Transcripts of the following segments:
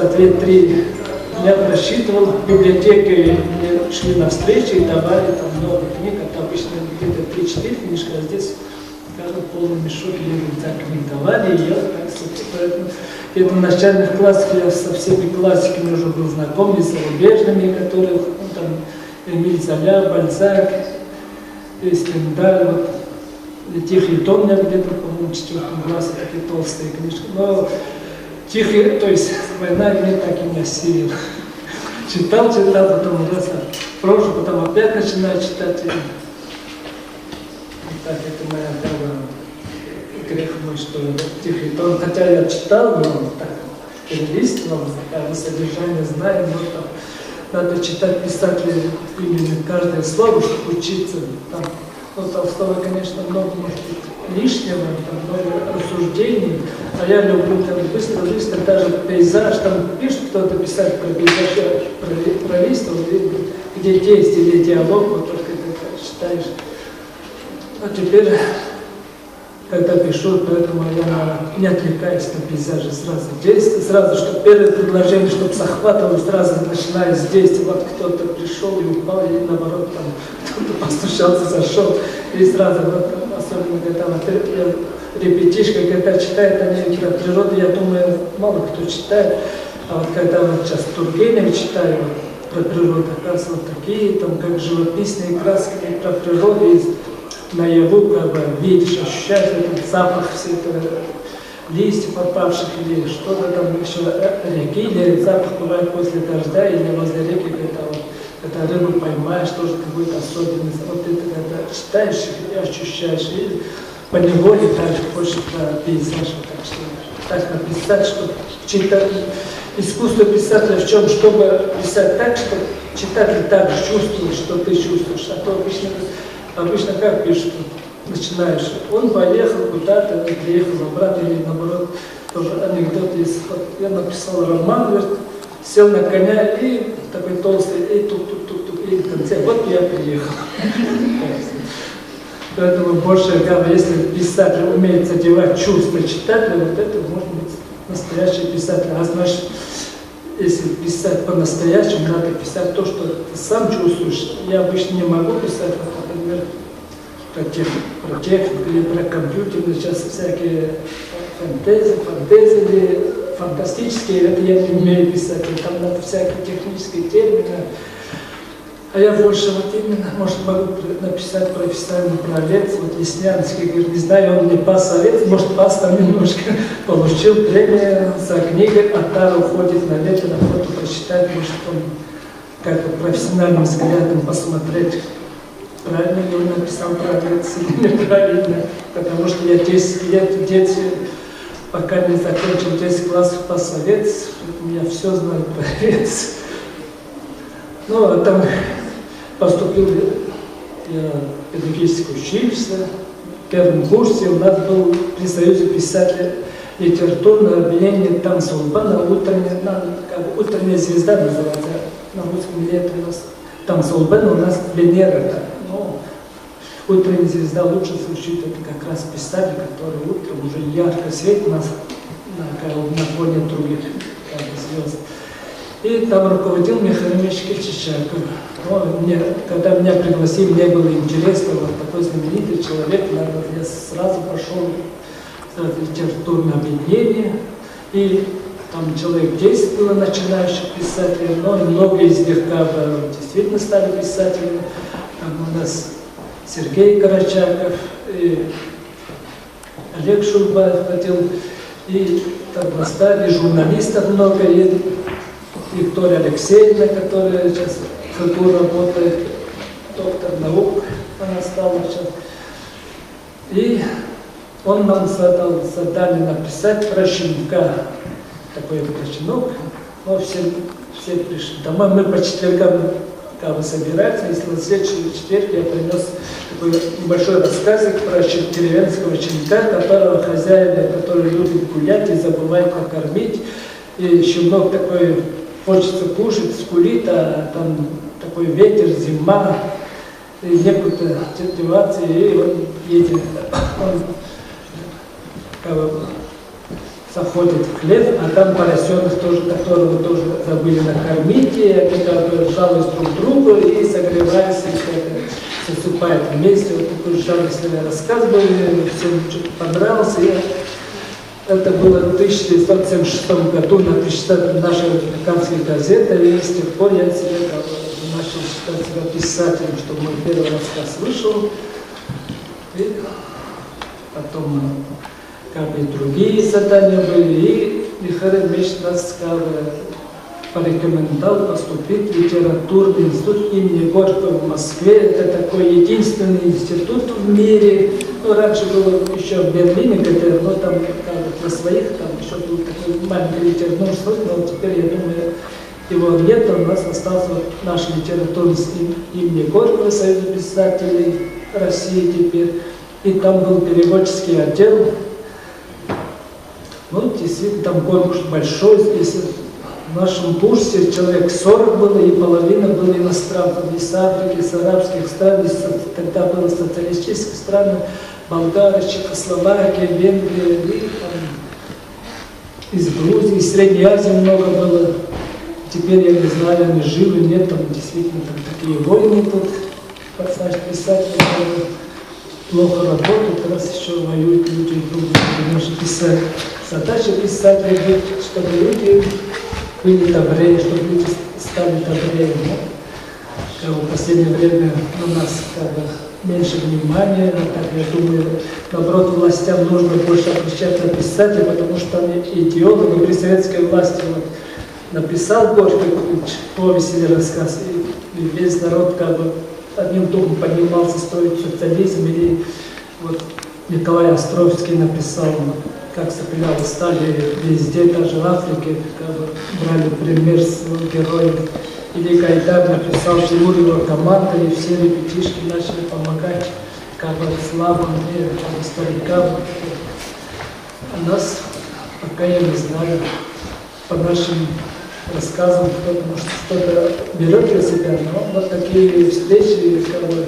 за 2-3 дня просчитывал. В библиотеке мне шли на встречи и давали там много книг. Это обычно где-то 3-4 книжки, а здесь каждый полный мешок или рюкзак книг давали. И я так, поэтому где-то в начальных классах я со всеми классиками уже был знаком, и зарубежными, которые, ну, там, Эмиль Золя, Бальзак, Стендаль, вот, Тихий Дон, у меня где-то, по-моему, в 4 классе такие толстые книжки. Но Тихий, то есть война мне так и не осилила. Читал, потом раз прошу, потом опять начинаю читать. И так, это моя первая грех мой, что Тихий Дон, хотя я читал, но так перелистывал, содержание знаю, но там надо читать писателей именно каждое слово, чтобы учиться. Там, ну, Толстого, конечно, много может быть лишнего, там много рассуждений, а я люблю там быстро, даже пейзаж, там пишет кто-то писать про пейзаж, я пролистывал, где действие или диалог, вот только это читаешь. А теперь, когда пишу, поэтому я не отвлекаюсь на пейзажи, сразу действие, сразу, чтобы первое предложение, чтобы захватывал, сразу начинаю с действия, вот кто-то пришел и упал, и наоборот, там кто-то постучался, зашел, и сразу, вот, особенно когда вот, ребятишка, когда читает они про природу, я думаю, мало кто читает, а вот когда вот сейчас Тургенева читаю вот, про природу, оказывается, вот такие, там, как живописные краски про природу, наяву, как бы видишь, ощущаешь этот запах всех листьев попавших или что-то там еще реки, или запах бывает после дождя, или возле реки, когда рыбу поймаешь, тоже какой-то особенность. Вот это когда читаешь и ощущаешь, и поневоле дальше хочешь про пейзаж. Так что так написать, чтобы читать. Искусство писателя в чем? Чтобы писать так, чтобы читатель так чувствует, что ты чувствуешь. А то обычно как пишут, начинаешь, он поехал куда-то, приехал обратно, или наоборот, тоже анекдот есть. Вот я написал роман, говорит, сел на коня и такой толстый, и тук-тук-тук-тук, и в конце, вот я приехал. Поэтому больше, если писатель умеет задевать чувства читателя, вот это может быть настоящий писатель. А значит, если писать по-настоящему, надо писать то, что ты сам чувствуешь. Я обычно не могу писать, например, про технику или про компьютер, сейчас всякие фантазии, фантастические, это я не умею писать, там надо всякие технические термины. А я больше вот именно, может, могу написать профессиональный про овец, вот Леснянский, говорит, не знаю, он мне пас овец, может, пас там немножко, получил премию за книгой, Отар уходит на лето, на фото прочитать, может, он как-то профессиональным взглядом посмотреть, правильно ли он написал про овец или неправильно, потому что я 10 лет в детстве, пока не закончил 10 классов пас овец, я все знаю про овец. Ну, а там поступил я в педагогическое училище, в первом курсе у нас был при Союзе писателей литературное объединение Таңсолбан, утренняя звезда называется, на русском языке у нас Таңсолбан, у нас Венера. Ну, утренняя звезда лучше звучит, это как раз писатель, который утром уже ярко светит на фоне других звезд. И там руководил Михаил Михайлович Чичаков. Когда меня пригласили, мне было интересно, вот такой знаменитый человек, я сразу пошел в литературное объединение, и там человек 10 было начинающих писателей, но много из них действительно стали писателями. Там у нас Сергей Карачаков, и Олег Шурбаев ходил, и там стали журналистов много, и Виктория Алексеевна, которая сейчас в ХГУ работает, доктор наук, она стала сейчас. И он нам задал задание написать про щенка, такой щенок, но все пришли домой, мы по четвергам собираться, если на следующий четверг я принес такой небольшой рассказик про деревенского щенка, которого хозяин, который любит гулять и забывает накормить, и щенок такой хочется кушать, скулит, а там такой ветер, зима, и некуда деваться, и он едет, он заходит в хлеб, а там поросенок тоже, которого тоже забыли накормить, и они как бы жалуются друг другу и согреваются, и засыпают вместе. Вот такой жалостливый рассказ был, мне всем понравился. И это было в 1976 году, написано в нашей американской газете, и с тех пор я себе начал считать себя писателем, чтобы мой первый рассказ вышел. И потом как бы и другие задания были, и Михаил Ильич нас порекомендовал поступить в литературный институт имени Горького в Москве. Это такой единственный институт в мире. Ну, раньше было еще в Берлине ГДР, но там для своих, там еще был такой маленький литературный институт, но теперь, я думаю, его нет, у нас остался вот наш литературный имени Горького, Союза писателей России теперь. И там был переводческий отдел. Ну, действительно, там корпус большой, здесь в нашем курсе человек 40 было, и половина было иностранцев, из Африки, из арабских стран, тогда было социалистических стран, Болгария, Чехословакия, Венгрия, и там, из Грузии, из Средней Азии много было. Теперь я не знаю, они живы, нет, там действительно там такие войны тут, пацаны писатели плохо работают, раз еще воюют люди друг друга, нужно писать. Задача писателя быть, чтобы люди были добрее, чтобы люди стали добрее. Как в последнее время у нас как бы меньше внимания, так я думаю, наоборот, властям нужно больше обращать на писателя, потому что они идеологи при советской власти. Вот, написал Горький повесть или рассказ, и весь народ как бы одним духом поднимался строить социализм, или вот Николай Островский написал, как сопряли стали везде, даже в Африке, как бы брали пример с героев. Или Гайдар написал Тимур, его команда, и все ребятишки начали помогать, как бы слабым, как бы старикам. А нас, пока я не знаю, по нашим рассказам, кто-то может что-то берет для себя, но вот такие встречи как бы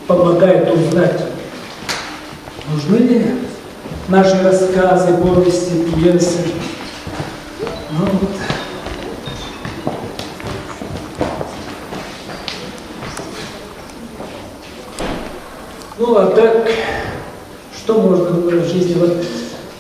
помогают узнать, нужны ли наши рассказы, повести, пьесы. Ну, вот. Ну, а так, что можно в жизни?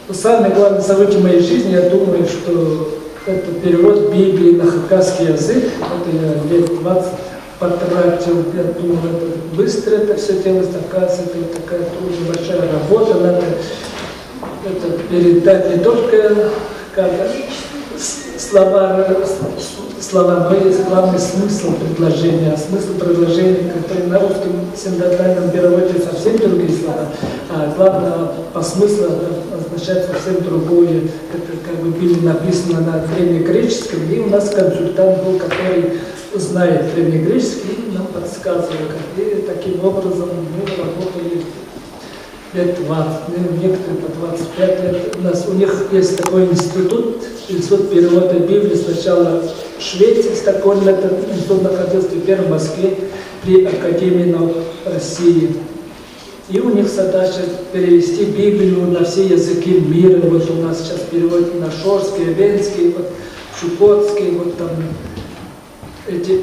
Вот самое главное событие моей жизни, я думаю, что это перевод Библии на хакасский язык. Это я лет 20 потратил, я думаю, это быстро это все делать, оказывается, это такая тоже большая работа, надо это передать не только как слова, но и главный смысл предложения, а смысл предложения, который на русском синодальном переводе совсем другие слова, а главное по смыслу означает совсем другое. Это как бы было написано на древнегреческом, и у нас консультант был, который знает древнегреческий, и нам подсказывал. И таким образом мы работали лет 20, некоторые по 25 лет. У них есть такой институт перевода Библии, сначала в Швеции, Стокгольм, этот институт находился теперь в Москве при Академии наук России. И у них задача перевести Библию на все языки мира. Вот у нас сейчас переводят на шорский, венский, вот, чукотский, вот там эти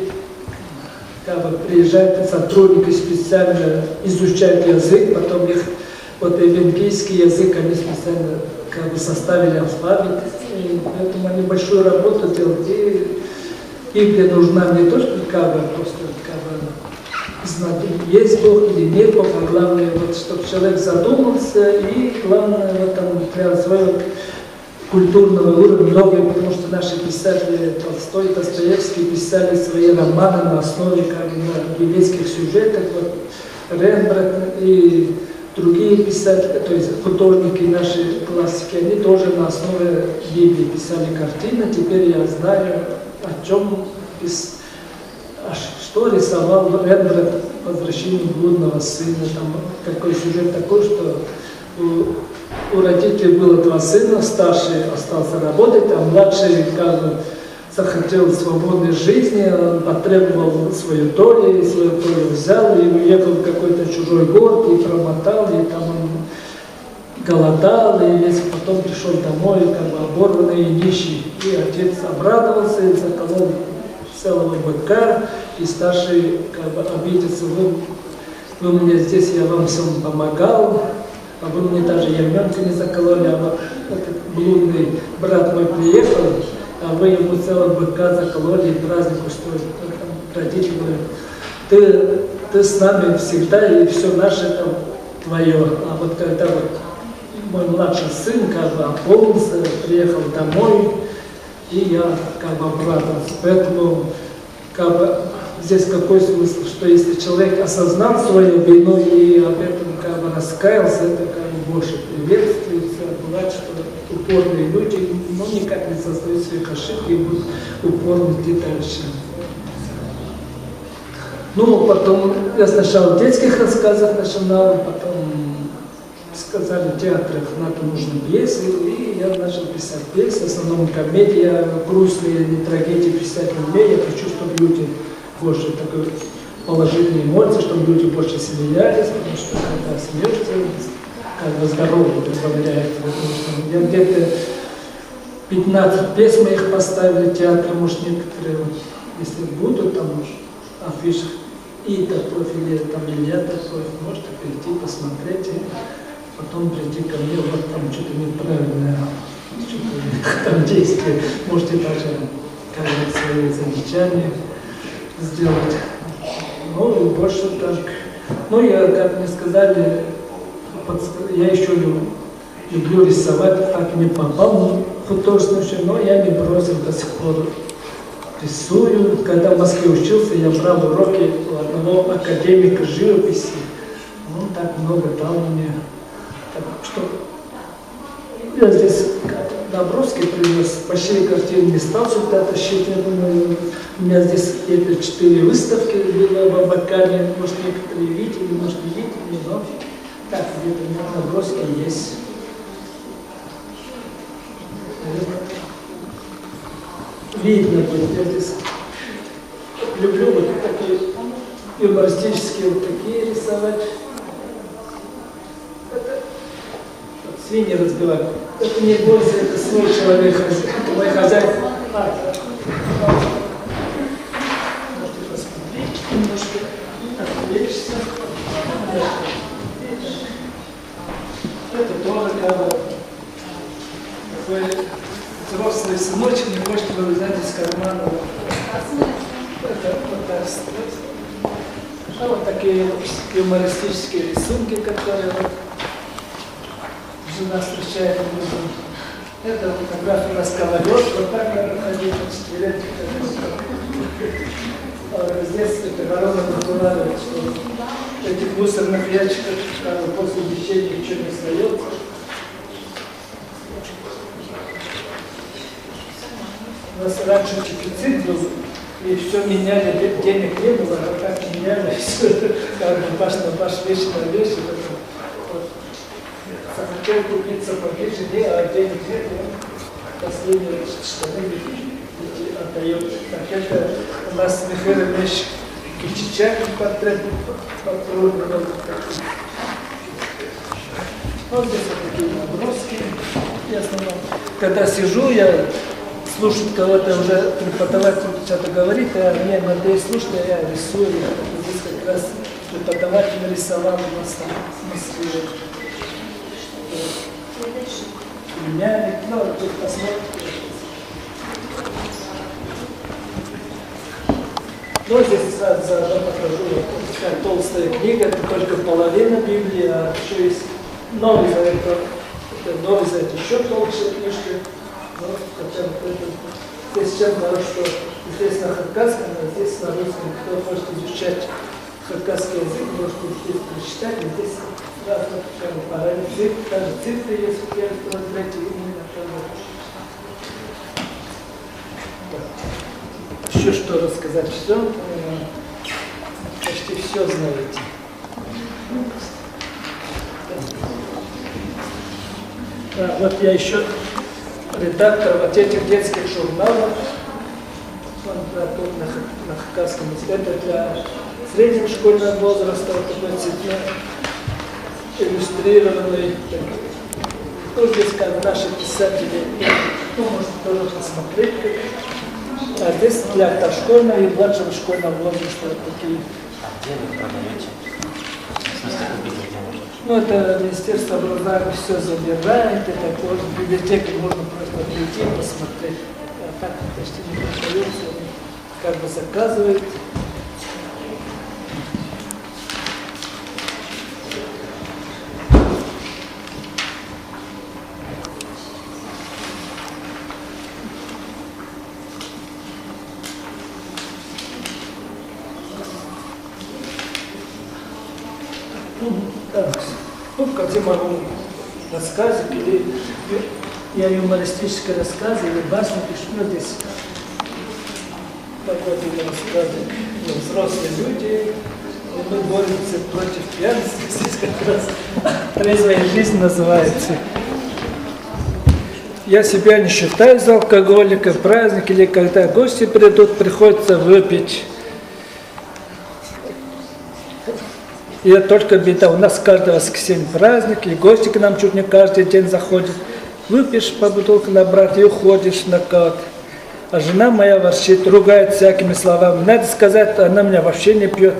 как бы приезжают сотрудники специально изучают язык, потом их вот венгерский язык они специально как бы составили алфавит, и поэтому они большую работу делают. И Библия нужна не только как бы просто как бы знать, есть Бог или нет Бога, а главное, вот, чтобы человек задумался, и главное, вот, там, для своего культурного уровня многое, потому что наши писатели, Толстой, Достоевский, писали свои романы на основе как бы, на библейских сюжетах, вот, Рембрандт и другие писатели, то есть художники наши классики, они тоже на основе Библии писали картины. Теперь я знаю, о чем что рисовал Рембрандт «Возвращение блудного сына». Там какой сюжет такой, что у родителей было 2 сына, старший остался работать, а младший как бы захотел свободной жизни, он потребовал свою долю, и свою долю взял, и уехал в какой-то чужой город, и промотал, и там он голодал, и весь потом пришел домой, как бы оборванный и нищий. И отец обрадовался и заколол целого быка, и старший как бы обиделся: вы мне здесь, я вам всем помогал, а вы мне даже ягненка не закололи, а вот этот блудный брат мой приехал, а вы ему целого быка закололи, и праздник устроили. Родители говорят: ты с нами всегда, и все наше там твое. А вот когда вот мой младший сын как бы ополнился, приехал домой, и я как бы обрадовался. Поэтому как бы здесь какой смысл, что если человек осознал свою вину и об этом как бы раскаялся, это как бы больше приветствуется. Бывает, что упорные люди никак не создают своих ошибок и будут упорно идти дальше. Ну, потом я сначала в детских рассказах начинал, потом сказали в театрах, надо нужны пьесы, и я начал писать пьесы, в основном комедии, я грустные, не трагедии писать не умею, я хочу, чтобы люди больше такой положительные эмоции, чтобы люди больше смеялись, потому что когда смеешься, как бы здоровье добавляет. Потому что я где-то 15 пьес мы их поставили в театр, может некоторые, если будут там афишах, и такой или там Илья такой, можете прийти, посмотреть, и потом прийти ко мне, вот там что-то неправильное, что-то там действие, можете даже свои замечания сделать. Ну и больше так. Ну я, как мне сказали, я еще люблю рисовать, так и не попал в художественную, но я не бросил до сих пор. Рисую. Когда в Москве учился, я брал уроки у одного академика живописи. Он так много дал мне. Так что я здесь наброски принес, большие картины не стал сюда тащить. Я думаю, у меня здесь где-то 4 выставки было в Абакане. Может, некоторые видели, может, не видели, но так, где-то у меня наброски есть. Видно будет. Я здесь люблю вот такие юмористические вот такие рисовать. Это вот свиньи разбивают. Это не бойся, это свой человек, это мой хозяин. Можете посмотреть, немножко отвлечься. Это тоже как бы такой взрослый сыночек не хочет вылезать из кармана. Это вот так. А вот такие юмористические рисунки, которые вот жена встречает. Это фотография раскололет, вот так надо ходить, здесь это Ворона прокуратура, что этих мусорных ящиков после лечения ничего не остается. У нас раньше дефицит был, и все меняли, денег не было, а как меняли, все, как бы баш на баш, вещи на вещи. Вот. Захотел купить сапоги жене, а денег нет, последние штаны отдает. Так это у нас Михаил Ильич Кичичак, портрет подробный. Вот здесь вот такие наброски. Я основном, когда сижу, я слушать кого-то уже преподаватель что-то говорит, а мне надо слушать, а я рисую. Здесь как раз преподаватель нарисовал у нас там в Москве. Меня, ну, тут посмотрите. Ну, здесь сразу заодно покажу, такая толстая книга, это только половина Библии, а еще есть Новый Завет, это Новый Завет еще толще книжка. Ну, хотя бы это, здесь сейчас народ, что здесь на хакасском, а здесь на русском. Кто хочет изучать хакасский язык, можете здесь прочитать, и здесь сразу параллель, даже цифры есть, я разбирайте, именно еще что рассказать, все, почти все знаете. Вот я еще редактор вот этих детских журналов, на хакасском языке, это для среднего школьного возраста, вот такой цветной, иллюстрированный Вот здесь как наши писатели, ну, можно тоже посмотреть. А здесь для дошкольного и младшего школьного возраста вот такие. А где вы продаете? В смысле, купить где можно? Ну, это Министерство образования все забирает, это тоже в библиотеке можно просто прийти и посмотреть. А так почти не продается, как бы заказывает. Так, ну, как я могу рассказы, или я юмористические рассказы, или басни пишу, ну, здесь такой рассказы, взрослые люди, и мы боремся против пьянства, здесь как раз трезвая жизнь называется. Я себя не считаю за алкоголика, праздник, или когда гости придут, приходится выпить. И это только беда. У нас каждое воскресенье праздник, и гости к нам чуть не каждый день заходят. Выпьешь по бутылке набрать и уходишь на кат. А жена моя ворчит, ругает всякими словами. Надо сказать, она меня вообще не пьет.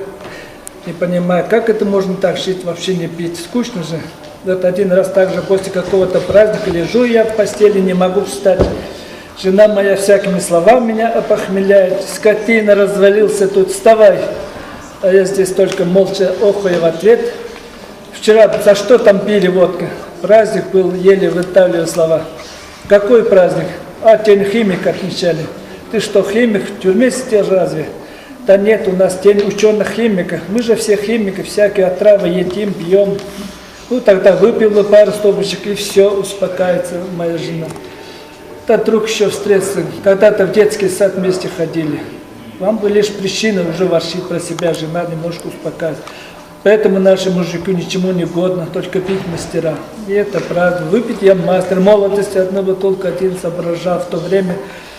Не понимаю, как это можно так жить, вообще не пить. Скучно же. Вот один раз также после какого-то праздника лежу я в постели, не могу встать. Жена моя всякими словами меня опохмеляет. Скотина, развалился тут, вставай. А я здесь только молча охаю в ответ. Вчера за что там пили водка? Праздник был, еле вытавливаю слова. Какой праздник? А, день химика отмечали. Ты что, химик? В тюрьме сидел разве? Да нет, у нас день ученых-химиков. Мы же все химики, всякие отравы едим, пьем. Ну, тогда выпил бы пару стопочек, и все, успокаивается моя жена. Да друг еще встретился, когда-то в детский сад вместе ходили. Вам бы лишь причина уже ворчит про себя, жена немножко успокаивает. Поэтому наши мужики ничему не годно, только пить мастера. И это правда. Выпить я мастер. Молодости одну бутылку один соображал. В то время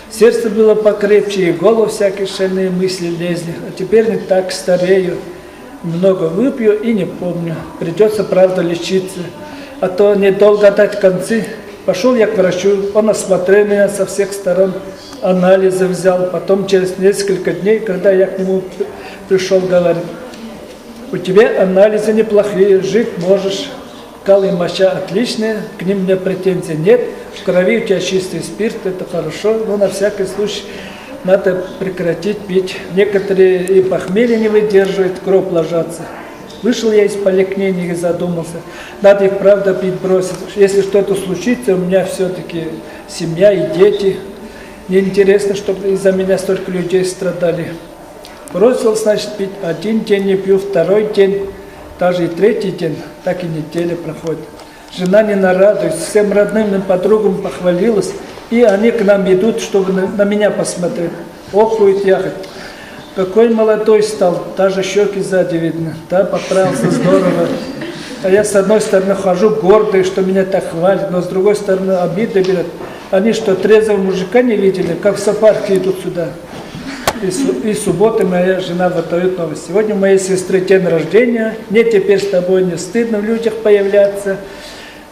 сердце было покрепче, и в голову всякие шальные мысли лезли. А теперь не так, старею. Много выпью и не помню. Придется, правда, лечиться. А то недолго дать концы. Пошел я к врачу, он осмотрел меня со всех сторон, анализы взял. Потом через несколько дней, когда я к нему пришел, говорит: у тебя анализы неплохие, жить можешь, кал и моча отличные, к ним у меня претензий нет, в крови у тебя чистый спирт, это хорошо, но на всякий случай надо прекратить пить. Некоторые и похмелье не выдерживают, в гроб ложатся. Вышел я из поликлиники и задумался, надо их, правда, пить бросить. Если что-то случится, у меня все-таки семья и дети. Мне интересно, чтобы из-за меня столько людей страдали. Бросил, значит, пить. Один день не пью, второй день, даже и третий день, так и неделя проходит. Жена не нарадуется, всем родным и подругам похвалилась, и они к нам идут, чтобы на меня посмотреть. Охует, яхать. Какой молодой стал, даже щеки сзади видно. Да, поправился здорово. А я с одной стороны хожу гордый, что меня так хвалят, но с другой стороны обиды берет. Они что, трезвого мужика не видели, как в зоопарке идут сюда. И субботы моя жена выдает новость. Сегодня у моей сестры день рождения. Мне теперь с тобой не стыдно в людях появляться.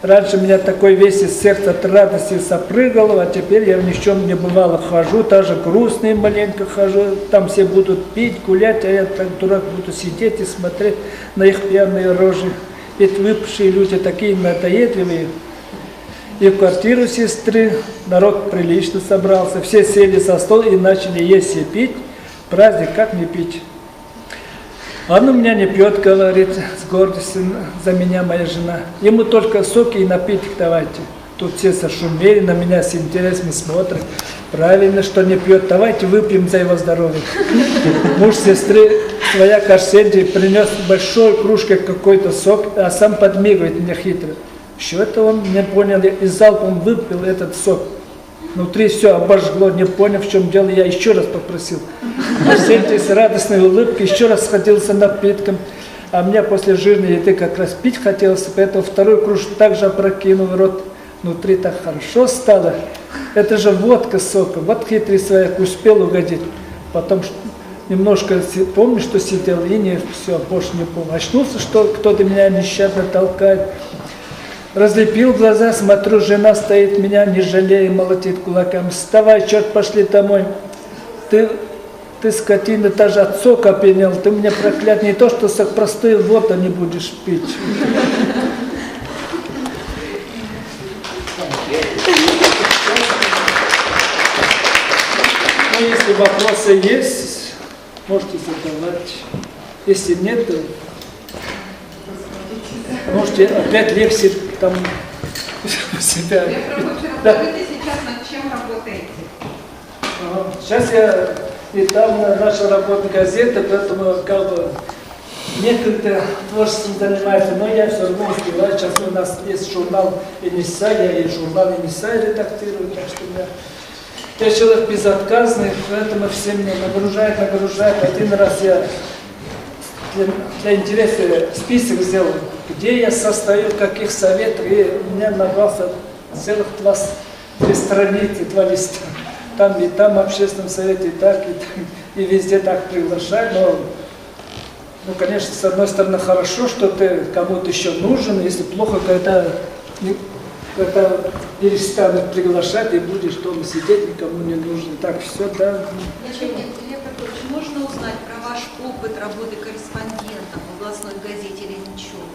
Раньше меня такой весь из сердца от радости запрыгал, а теперь я в ни в чем не бывало хожу, даже грустный маленько хожу. Там все будут пить, гулять, а я так дурак буду сидеть и смотреть на их пьяные рожи. Ведь выпившие люди такие надоедливые. И в квартиру сестры народ прилично собрался. Все сели за стол и начали есть и пить. Праздник, как не пить? Он у меня не пьет, говорит, с гордостью за меня моя жена. Ему только соки и напиток давайте. Тут все зашумели, на меня с интересом смотрят. Правильно, что не пьет, давайте выпьем за его здоровье. Муж сестры, своя Арсентий, принес большой кружкой какой-то сок, а сам подмигивает мне хитро. Что это он не понял, и залпом выпил этот сок. Внутри все обожгло, не понял, в чем дело, я еще раз попросил. Арсентий с радостной улыбкой еще раз сходился напитком, а мне после жирной еды как раз пить хотелось, поэтому вторую кружку также опрокинул в рот. Внутри так хорошо стало. Это же водка с соком, вот хитрый свояк успел угодить. Потом немножко помню, что сидел, и не все, больше не помню. Очнулся, что кто-то меня нещадно толкает. Разлепил глаза, смотрю, жена стоит, меня не жалея, молотит кулаками. Вставай, черт, пошли домой. Ты скотина, даже от сока опьянел, ты меня проклят, не то, что простую воду не будешь пить. Ну, если вопросы есть, можете задавать. Если нет, то можете опять лекции там себя. Работаете сейчас, над чем работаете? Сейчас я недавно начал работать в газете, поэтому как бы некогда творчеством занимаюсь, но я все равно успеваю. Сейчас у нас есть журнал «Енисей», я и журнал «Енисей» редактирую, так что я человек безотказный, поэтому все меня нагружают. Один раз я для интереса список сделал, где я состою, каких советов, и у меня набрался целых 2 страницы, 2 листа. Там и там в общественном совете, и так, и везде так приглашают. Но, ну, конечно, с одной стороны, хорошо, что ты кому-то еще нужен, если плохо, когда перестанут приглашать, и будешь дома сидеть, никому не нужен. Так, все, да. Илья Петрович, можно узнать про ваш опыт работы корреспондентом в областной газете «Ленинчук»?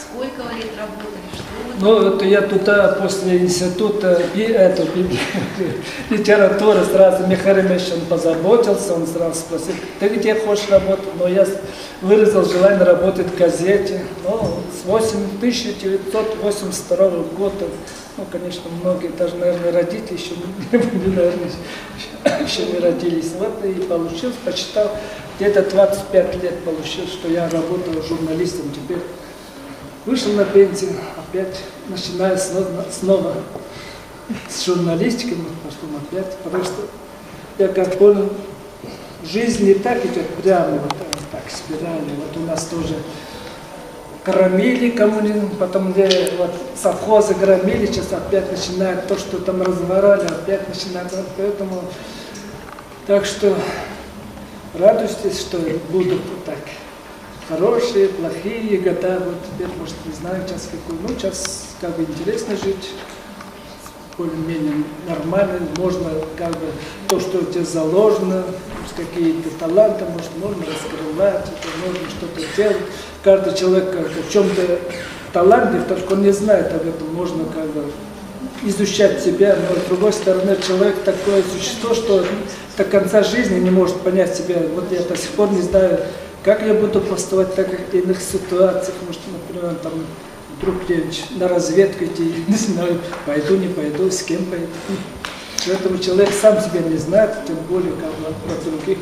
Сколько вы лет работали? Что вы... Ну, это я туда после института литературы сразу Михаил Ильич позаботился, он сразу спросил, ты где хочешь работать? Но я выразил желание работать в газете. Ну, с 1982 года, ну, конечно, многие, даже, наверное, родители еще не родились. Вот и получилось, почитал, где-то 25 лет получилось, что я работал журналистом. Теперь вышел на пенсию, опять начинаю снова с журналистикой, потом опять, потому что я как понял, жизнь не так идет прямо, вот так, спирально. Вот у нас тоже громили коммунизм, потом вот совхозы громили, сейчас опять начинают то, что там разворали, опять начинают, поэтому, так что радуйтесь, что будут вот так. Хорошие, плохие года, вот теперь, может, не знаю, сейчас какой, ну, сейчас как бы интересно жить, более-менее нормально, можно как бы то, что у тебя заложено, какие-то таланты, может, можно раскрывать, можно что-то делать. Каждый человек как в чем-то талантлив, только он не знает об этом, можно как бы изучать себя, но с другой стороны, человек такое существо, что до конца жизни не может понять себя. Вот я до сих пор не знаю, как я буду поступать в таких иных ситуациях, может, например, там, вдруг на разведку идти, не знаю, пойду, не пойду, с кем пойду. Поэтому человек сам себя не знает, тем более как бы про других.